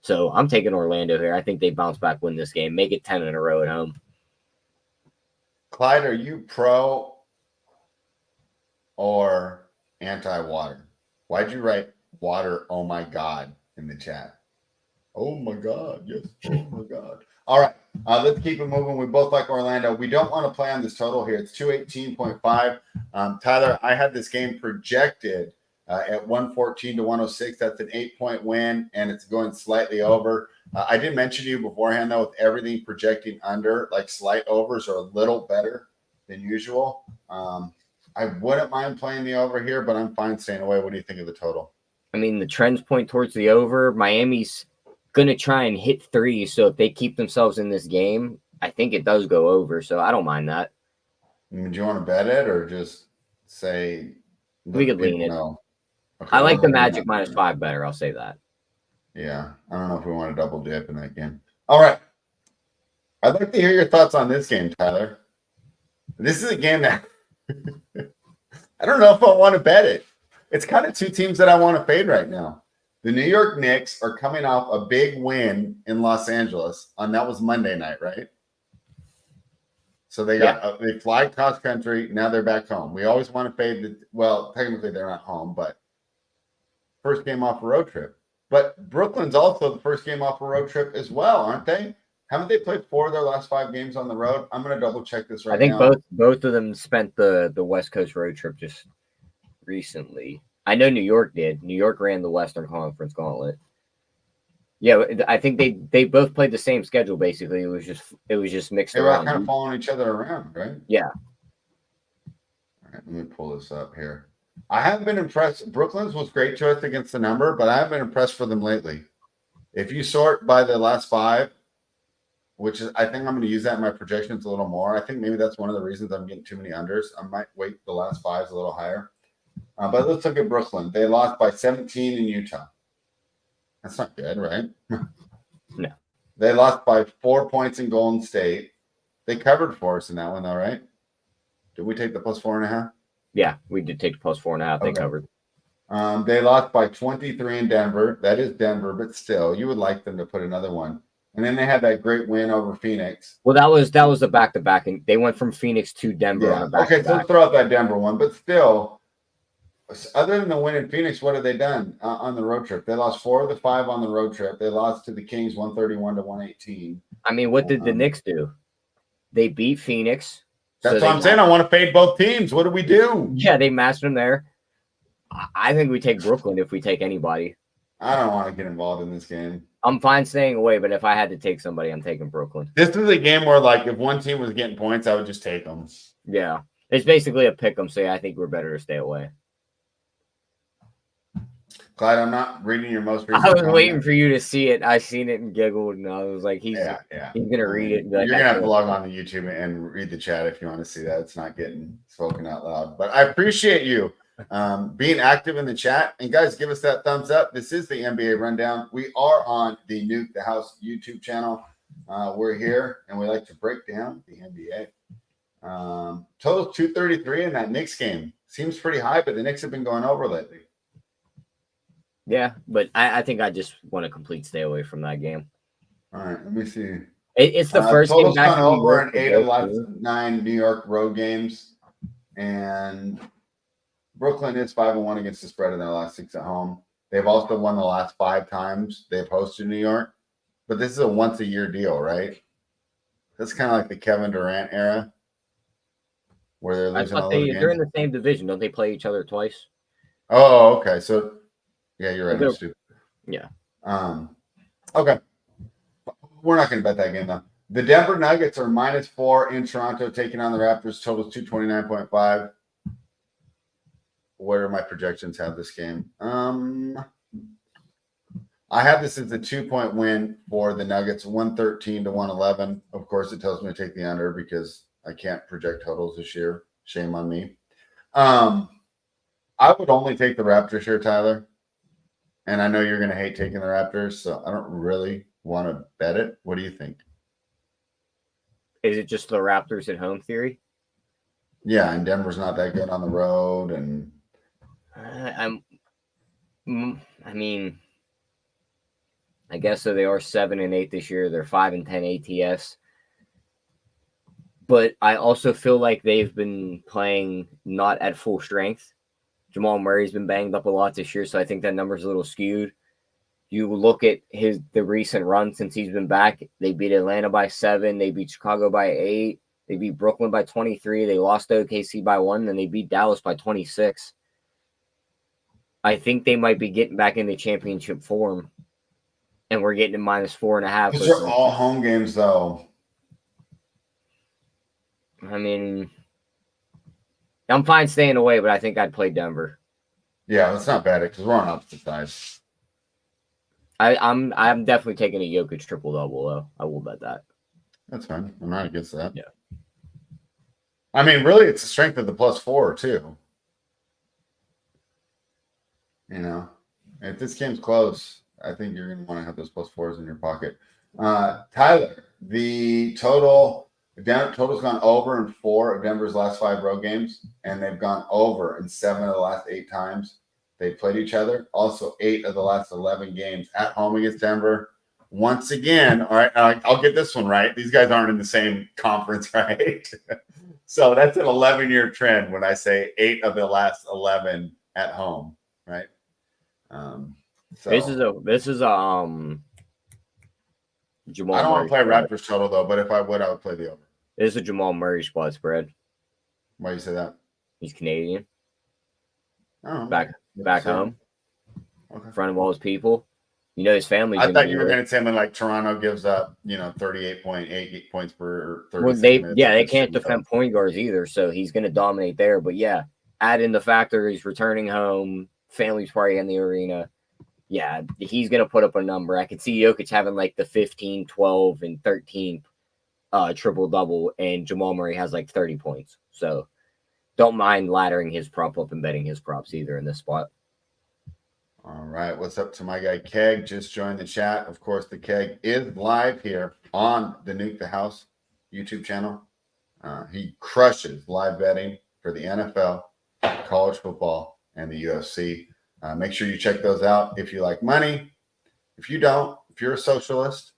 So I'm taking Orlando here. I think they bounce back, win this game, make it 10 in a row at home. Clyde, are you pro or anti-water? Why'd you write water, oh my God, in the chat? Oh my God, yes, oh my God. All right, let's keep it moving. We both like Orlando. We don't want to play on this total here. It's 218.5. Tyler, I had this game projected at 114-106. That's an 8-point win, and it's going slightly over. I did mention to you beforehand, though, with everything projecting under, like slight overs are a little better than usual. I wouldn't mind playing the over here, but I'm fine staying away. What do you think of the total? I mean, the trends point towards the over. Miami's going to try and hit threes, so if they keep themselves in this game, I think it does go over, so I don't mind that. Do you want to bet it or just say we could lean it? Okay, I like the Magic -5 better. I'll say that. Yeah, I don't know if we want to double dip in that game. All right. I'd like to hear your thoughts on this game, Tyler. This is a game that I don't know if I want to bet it. It's kind of two teams that I want to fade right now. The New York Knicks are coming off a big win in Los Angeles, and that was Monday night, right? So they they fly cross country. Now they're back home. We always want to fade well, technically they're not home, but first game off a road trip. But Brooklyn's also the first game off a road trip as well, aren't they? Haven't they played 4 of their last 5 games on the road? I'm going to double check this right now. I think both of them spent the West Coast road trip just recently. I know New York did. New York ran the Western Conference Gauntlet. Yeah, I think they both played the same schedule basically. It was just mixed they were around. kind of following each other around, right? Yeah. All right, let me pull this up here. I haven't been impressed. Brooklyn's was great to us against the number, but I haven't been impressed for them lately. If you sort by the last 5, which is, I think I'm going to use that in my projections a little more. I think maybe that's one of the reasons I'm getting too many unders. I might weight the last 5s a little higher. But let's look at Brooklyn. They lost by 17 in Utah. That's not good, right? No. They lost by 4 points in Golden State. They covered for us in that one, though, right? Did we take the plus 4.5? Yeah, we did take the plus 4.5. Okay. They covered. They lost by 23 in Denver. That is Denver, but still, you would like them to put another one. And then they had that great win over Phoenix. Well, that was the back-to-back, and they went from Phoenix to Denver on a back-to-back. Okay, so let's throw out that Denver one, but still, other than the win in Phoenix, what have they done on the road trip? They lost 4 of the 5 on the road trip. They lost to the Kings 131-118. I mean, what did the Knicks do? They beat Phoenix. That's what I'm saying. I want to fade both teams. What do we do? Yeah, they matched them there. I think we take Brooklyn if we take anybody. I don't want to get involved in this game. I'm fine staying away, but if I had to take somebody, I'm taking Brooklyn. This is a game where, like, if one team was getting points, I would just take them. Yeah. It's basically a pick 'em, so I think we're better to stay away. Clyde, I'm not reading your most recent I was comment. waiting for you to see it. I seen it and giggled, and I was like, he's gonna read it. And be like, You're gonna have to log on to YouTube and read the chat if you want to see that. It's not getting spoken out loud, but I appreciate you being active in the chat. And guys, give us that thumbs up. This is the NBA Rundown. We are on the Nuke the House YouTube channel. We're here, and we like to break down the NBA. Total 233 in that Knicks game. Seems pretty high, but the Knicks have been going over lately. Yeah, but I think I just want a complete stay away from that game. All right, let me see. It's the first game back gone over in 8 of the both last 9 New York road games, and Brooklyn is 5-1 against the spread in their last 6 at home. They've also won the last 5 times they've hosted New York, but this is a once-a-year deal, right? That's kind of like the Kevin Durant era, where they're losing all those games. They're in the same division. Don't they play each other twice? Oh, okay. So, yeah, you're right. I'm stupid. Yeah. Okay. We're not going to bet that game, though. The Denver Nuggets are -4 in Toronto, taking on the Raptors. Totals 229.5. Where do my projections have this game? I have this as a 2-point win for the Nuggets, 113 to 111. Of course, it tells me to take the under because I can't project totals this year. Shame on me. I would only take the Raptors here, Tyler. And I know you're going to hate taking the Raptors, so I don't really want to bet it. What do you think? Is it just the Raptors at home theory? Yeah, and Denver's not that good on the road, and I mean, I guess so. They are 7-8 this year. They're 5-10 ATS. But I also feel like they've been playing not at full strength. Jamal Murray's been banged up a lot this year, so I think that number's a little skewed. You look at the recent run since he's been back. They beat Atlanta by 7. They beat Chicago by 8. They beat Brooklyn by 23. They lost to OKC by 1, and they beat Dallas by 26. I think they might be getting back into championship form, and we're getting to -4.5. Those are all home games, though. I mean, I'm fine staying away, but I think I'd play Denver. Yeah, let's not bet it because we're on opposite sides. I'm definitely taking a Jokic triple-double, though. I will bet that. That's fine. I'm not against that. Yeah. I mean, really, it's the strength of the +4, too. You know, if this game's close, I think you're going to want to have those +4s in your pocket. Tyler, the total's gone over in 4 of Denver's last 5 road games, and they've gone over in 7 of the last 8 times they played each other. Also, 8 of the last 11 games at home against Denver. Once again, all right, I'll get this one right. These guys aren't in the same conference, right? So that's an 11-year trend when I say 8 of the last 11 at home, right? So This is a Jamal. I don't want to play Murray Raptors total though, but if I would play the over. This is a Jamal Murray spot spread. Why do you say that? He's Canadian. Oh, Back home, okay. in front of all his people. You know his family. I thought you were going to say like Toronto gives up, 38.8 points per 30 Well, minutes. they can't defend point guards either, so he's going to dominate there. But yeah, add in the factor he's returning home, family's probably in the arena. Yeah, he's going to put up a number. I could see Jokic having like the 15, 12, and 13 triple-double, and Jamal Murray has like 30 points. So don't mind laddering his prop up and betting his props either in this spot. All right. What's up to my guy Keg? Just joined the chat. Of course, the Keg is live here on the Nuke the House YouTube channel. He crushes live betting for the NFL, college football, and the UFC. Make sure you check those out if you like money. If you don't, if you're a socialist,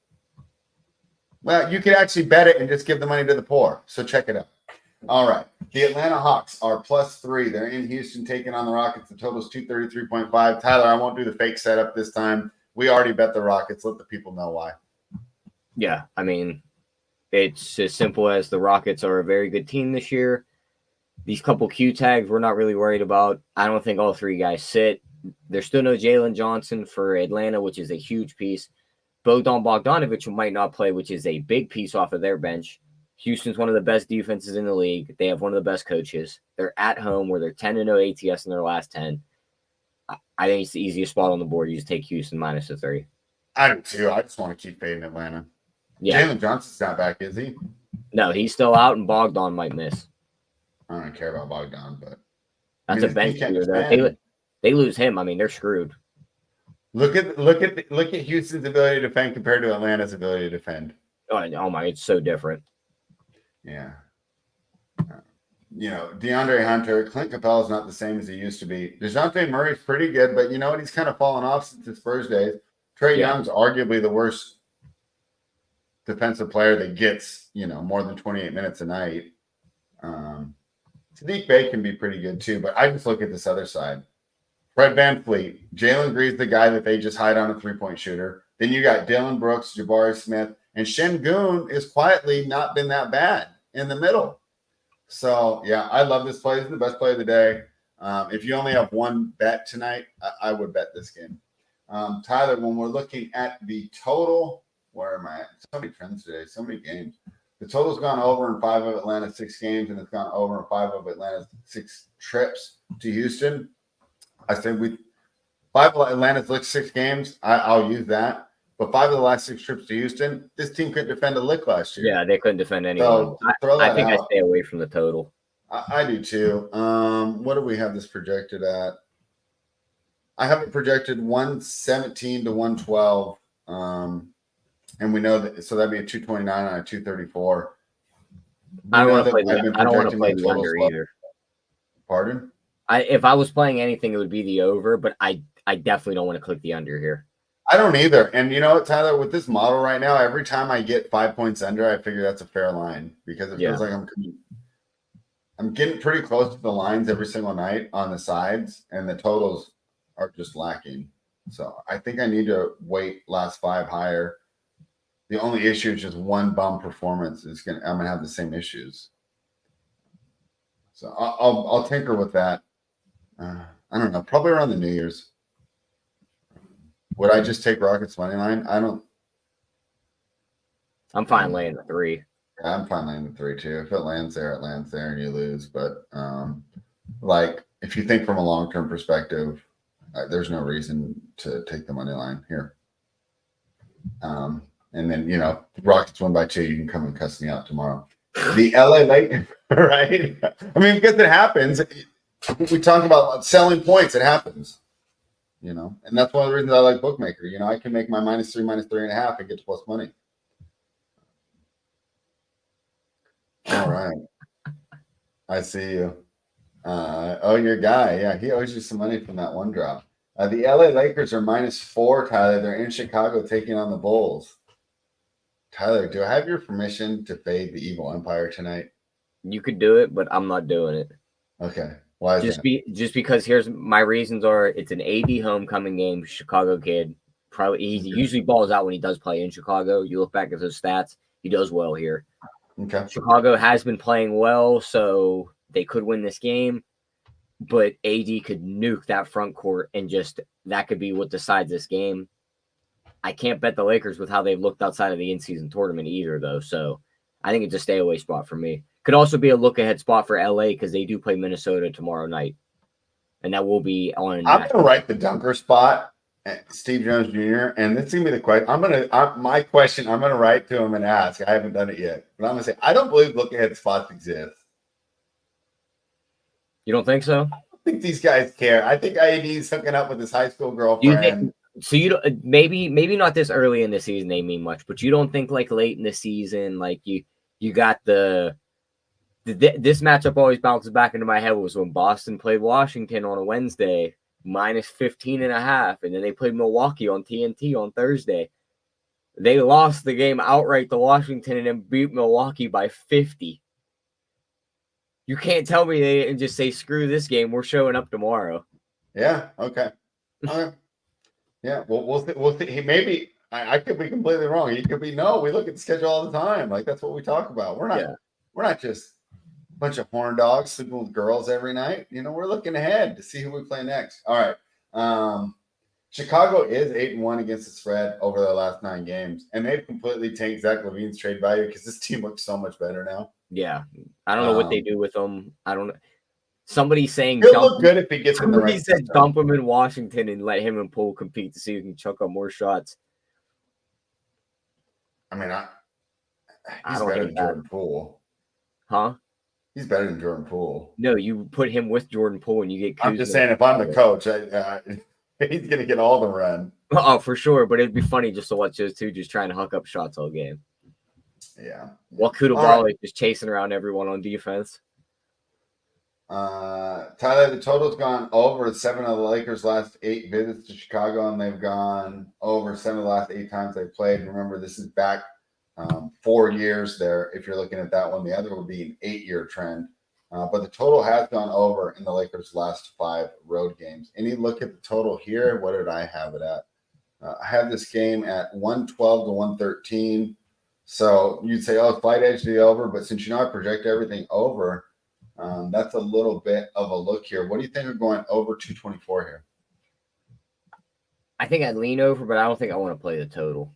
well, you can actually bet it and just give the money to the poor. So check it out. All right. The Atlanta Hawks are +3. They're in Houston taking on the Rockets. The total is 233.5. Tyler, I won't do the fake setup this time. We already bet the Rockets. Let the people know why. Yeah, I mean, it's as simple as the Rockets are a very good team this year. These couple Q tags we're not really worried about. I don't think all 3 guys sit. There's still no Jalen Johnson for Atlanta, which is a huge piece. Bogdanovich might not play, which is a big piece off of their bench. Houston's one of the best defenses in the league. They have one of the best coaches. They're at home where they're 10-0 ATS in their last 10. I think it's the easiest spot on the board. You just take Houston minus the 3. I do too. I just want to keep fading Atlanta. Yeah. Jalen Johnson's not back, is he? No, he's still out, and Bogdan might miss. I don't care about Bogdan, but That's a bench player, though. They lose him. I mean, they're screwed. Look at Houston's ability to defend compared to Atlanta's ability to defend. Oh my, it's so different. Yeah. DeAndre Hunter, Clint Capela's not the same as he used to be. DeJounte Murray's pretty good, but you know what? He's kind of fallen off since his Spurs days. Trae Young's arguably the worst defensive player that gets, more than 28 minutes a night. Sadiq Bey can be pretty good too, but I just look at this other side. Fred VanVleet, Jalen Green's the guy that they just hide on a three-point shooter. Then you got Dylan Brooks, Jabari Smith, and Şengün is quietly not been that bad in the middle. So, yeah, I love this play. This is the best play of the day. If you only have one bet tonight, I would bet this game. Tyler, when we're looking at the total, where am I at? So many trends today, so many games. The total's gone over in 5 of Atlanta's 6 games, and it's gone over in 5 of Atlanta's 6 trips to Houston. I said 5 of Atlanta's 6 games, I'll use that. But 5 of the last 6 trips to Houston, this team couldn't defend a lick last year. Yeah, they couldn't defend anyone. So I think I stay away from the total. I do too. What do we have this projected at? I have it projected 117 to 112. And we know that, so that'd be a 229 on a 234. I don't want to play the under either. Pardon? If I was playing anything, it would be the over, but I definitely don't want to click the under here. I don't either. And you know what, Tyler, with this model right now, every time I get 5 points under, I figure that's a fair line because it feels like I'm getting pretty close to the lines every single night on the sides, and the totals are just lacking. So I think I need to weight last 5 higher. The only issue is just one bum performance I'm gonna have the same issues. So I'll tinker with that. I don't know, probably around the New Year's. Would I just take Rockets money line? I'm fine laying the 3. Yeah, I'm fine laying the 3 too. If it lands there, and you lose. But if you think from a long-term perspective, there's no reason to take the money line here. And then, Rockets win by 2, you can come and cuss me out tomorrow. The LA Lakers, right? I mean, because it happens. We talk about selling points. It happens, and that's one of the reasons I like Bookmaker. I can make my -3, -3.5 and get to plus money. All right. I see you. Your guy. Yeah, he owes you some money from that one drop. The LA Lakers are -4, Tyler. They're in Chicago taking on the Bulls. Tyler, do I have your permission to fade the Evil Empire tonight? You could do it, but I'm not doing it. Okay. Why is that? Just because here's my reasons are it's an AD homecoming game, Chicago kid. Probably he usually balls out when he does play in Chicago. You look back at those stats, he does well here. Okay. Chicago has been playing well, so they could win this game, but AD could nuke that front court and that could be what decides this game. I can't bet the Lakers with how they've looked outside of the in-season tournament either, though. So I think it's a stay-away spot for me. Could also be a look-ahead spot for LA because they do play Minnesota tomorrow night, and that will be on. I'm going to write the dunker spot at Steve Jones Jr., and this is going to be the question. My question, I'm going to write to him and ask. I haven't done it yet, but I'm going to say, I don't believe look-ahead spots exist. You don't think so? I don't think these guys care. I think IAD's hooking up with his high school girlfriend. So you don't maybe not this early in the season they mean much, but you don't think like late in the season, like you got this matchup always bounces back into my head was when Boston played Washington on a Wednesday -15.5, and then they played Milwaukee on TNT on Thursday. They lost the game outright to Washington and then beat Milwaukee by 50. You can't tell me they didn't just say screw this game. We're showing up tomorrow. Yeah. Okay. Yeah, well, we'll see. Maybe I could be completely wrong. He could be no. We look at the schedule all the time. Like that's what we talk about. We're not just a bunch of horn dogs sleeping with girls every night. We're looking ahead to see who we play next. All right. Chicago is 8-1 against the spread over their last 9 games, and they've completely tanked Zach LaVine's trade value because this team looks so much better now. Yeah, I don't know what they do with them. I don't know. Somebody saying He'll look good if he gets in the somebody right said system. dump him in Washington and let him and Poole compete to see who can chuck up more shots. I mean, I he's don't better hate than that. Jordan Poole. Huh? He's better than Jordan Poole. No, you put him with Jordan Poole and you get Kuzma. I'm just saying, if I'm the coach, he's going to get all the run. Oh, for sure. But it'd be funny just to watch those two just trying to huck up shots all game. Yeah. While Koulibaly is just chasing around everyone on defense. Tyler, the total's gone over 7 of the Lakers' last 8 visits to Chicago, and they've gone over 7 of the last 8 times they've played. Remember, this is back 4 years there. If you're looking at that one, the other would be an 8-year trend. But the total has gone over in the Lakers' last 5 road games. Any look at the total here? What did I have it at? I have this game at 112 to 113. So you'd say, oh, slight edge to the over. But since I project everything over, that's a little bit of a look here. What do you think of going over 224 here? I think I'd lean over, but I don't think I want to play the total.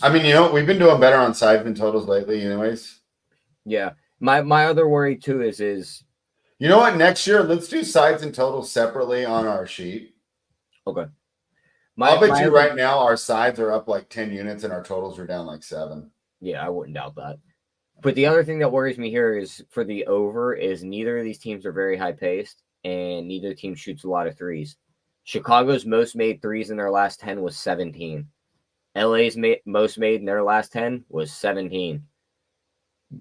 I mean, we've been doing better on sides than totals lately anyways. Yeah. My other worry too is you know what? Next year, let's do sides and totals separately on our sheet. Okay. I'll bet you right now our sides are up like 10 units and our totals are down like 7. Yeah, I wouldn't doubt that. But the other thing that worries me here is for the over is neither of these teams are very high paced and neither team shoots a lot of threes. Chicago's most made threes in their last 10 was 17. LA's most made in their last 10 was 17.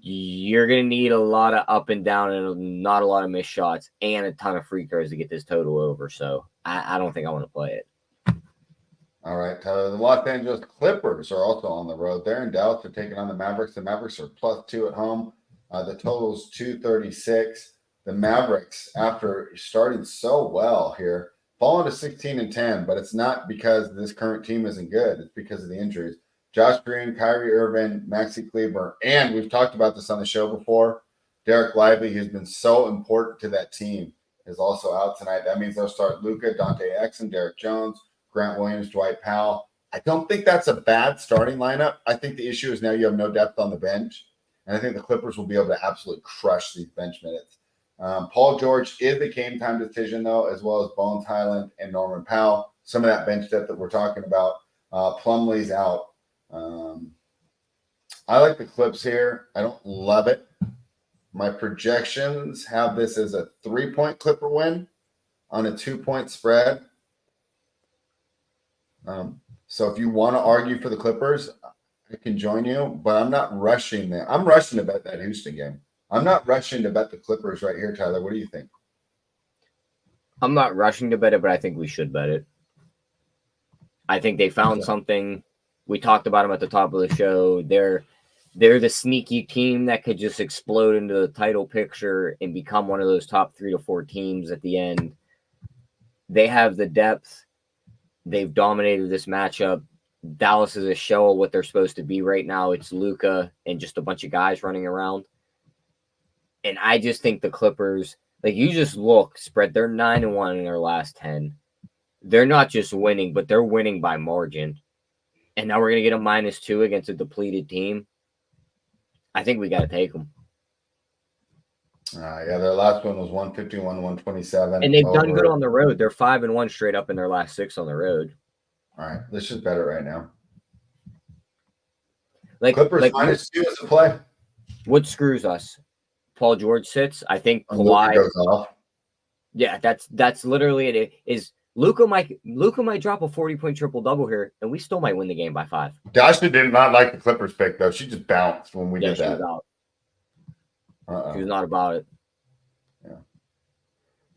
You're going to need a lot of up and down and not a lot of missed shots and a ton of free throws to get this total over. So I don't think I want to play it. All right, Tyler. The Los Angeles Clippers are also on the road. They're in Dallas. They're taking on the Mavericks. The Mavericks are +2 at home. The total's 236. The Mavericks, after starting so well here, falling to 16-10, but it's not because this current team isn't good. It's because of the injuries. Josh Green, Kyrie Irving, Maxi Kleber, and we've talked about this on the show before, Derek Lively, who's been so important to that team, is also out tonight. That means they'll start Luka, Dante Exum, Derek Jones, Grant Williams, Dwight Powell. I don't think that's a bad starting lineup. I think the issue is now you have no depth on the bench, and I think the Clippers will be able to absolutely crush these bench minutes. Paul George is a game time decision, though, as well as Bones Highland and Norman Powell. Some of that bench depth that we're talking about. Plumlee's out. I like the Clips here. I don't love it. My projections have this as a 3-point Clipper win on a 2-point spread. So if you want to argue for the Clippers, I can join you, but I'm not rushing them. I'm rushing to bet that Houston game. I'm not rushing to bet the Clippers right here, Tyler. What do you think? I'm not rushing to bet it, but I think we should bet it. I think they found something. We talked about them at the top of the show. They're the sneaky team that could just explode into the title picture and become one of those top 3 to 4 teams at the end. They have the depth. They've dominated this matchup. Dallas is a shell of what they're supposed to be right now. It's Luka and just a bunch of guys running around. And I just think the Clippers, like you just look, spread, they're 9-1 in their last 10. They're not just winning, but they're winning by margin. And now we're going to get a -2 against a depleted team. I think we got to take them. Yeah, their last one was 151-127. And they've done good on the road. They're 5-1 straight up in their last 6 on the road. All right, let's just bet it right now. Clippers -2 is a play. What screws us? Paul George sits. I think Kawhi goes off. Yeah, that's literally it. Is Luka might drop a 40-point triple-double here, and we still might win the game by 5. Dasha did not like the Clippers pick, though. She just bounced when we did that. She was not about it. Yeah.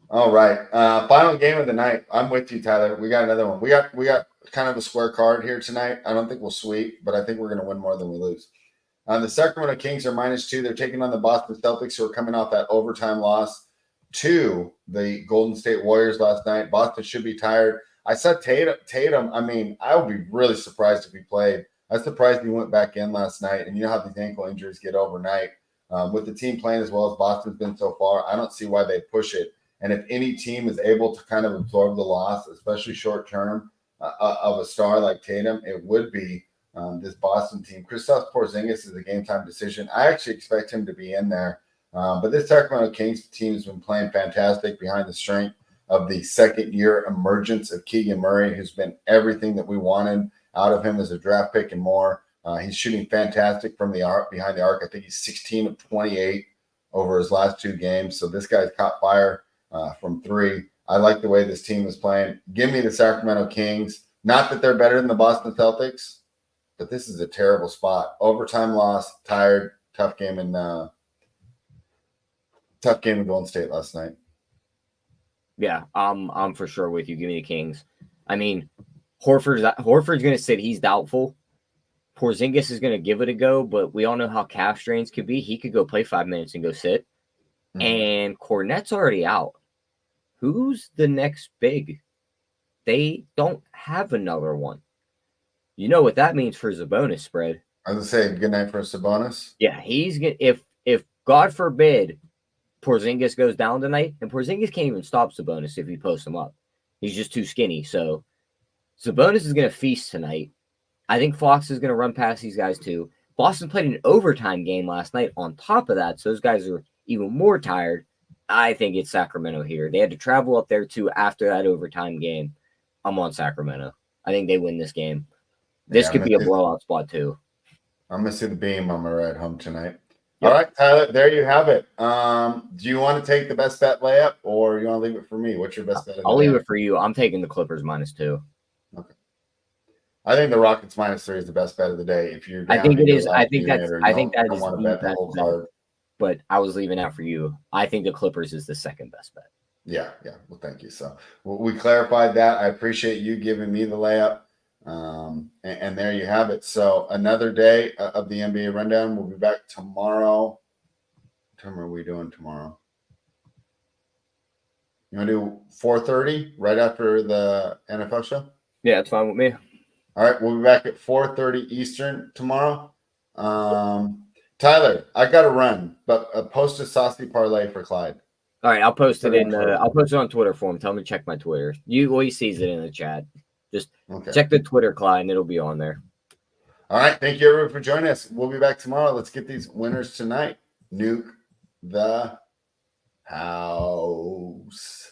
All right. Final game of the night. I'm with you, Tyler. We got another one. We got kind of a square card here tonight. I don't think we'll sweep, but I think we're going to win more than we lose. The Sacramento Kings are -2. They're taking on the Boston Celtics, who are coming off that overtime loss to the Golden State Warriors last night. Boston should be tired. I saw Tatum. I mean, I would be really surprised if he played. I was surprised he went back in last night. And you know how these ankle injuries get overnight. With the team playing as well as Boston's been so far, I don't see why they push it And if any team is able to kind of absorb the loss, especially short term, of a star like Tatum, it would be this Boston team. Kristaps Porzingis is a game time decision. I actually expect him to be in there. But this Sacramento Kings team has been playing fantastic behind the strength of the second-year emergence of Keegan Murray, who's been everything that we wanted out of him as a draft pick and more. He's shooting fantastic from the arc, behind the arc. I think he's 16 of 28 over his last 2 games. So this guy's caught fire from 3. I like the way this team is playing. Give me the Sacramento Kings. Not that they're better than the Boston Celtics, but this is a terrible spot. Overtime loss, tired, tough game in Golden State last night. Yeah, I'm for sure with you. Give me the Kings. I mean, Horford's going to sit. He's doubtful. Porzingis is going to give it a go, but we all know how calf strains could be. He could go play 5 minutes and go sit. Mm-hmm. And Cornette's already out. Who's the next big? They don't have another one. You know what that means for Sabonis spread. I was going to say, good night for Sabonis. Yeah, he's going to, if God forbid, Porzingis goes down tonight, and Porzingis can't even stop Sabonis if you post him up. He's just too skinny. So Sabonis is going to feast tonight. I think Fox is going to run past these guys too. Boston played an overtime game last night on top of that, so those guys are even more tired. I think it's Sacramento here. They had to travel up there too after that overtime game. I'm on Sacramento. I think they win this game. This could be a blowout spot too. I'm going to see the beam on my ride home tonight. Yep. All right, Tyler, there you have it. Do you want to take the best bet layup or you want to leave it for me? What's your best bet? I'll leave it for you. I'm taking the Clippers -2. Okay. I think the Rockets -3 is the best bet of the day. If you're I think it is. I think that is the best bet. But I was leaving out for you. I think the Clippers is the second best bet. Yeah. Well, thank you. So we clarified that. I appreciate you giving me the layup. And there you have it. So another day of the NBA rundown. We'll be back tomorrow. What time are we doing tomorrow? You want to do 4:30 right after the NFL show? Yeah, that's fine with me. All right, we'll be back at 4:30 Eastern tomorrow. Tyler, I got to run, but post a saucy parlay for Clyde. All right, I'll post it I'll post it on Twitter for him. Tell him to check my Twitter. He sees it in the chat. Just check the Twitter, Clyde, and it'll be on there. All right, thank you everyone for joining us. We'll be back tomorrow. Let's get these winners tonight. Nuke the house.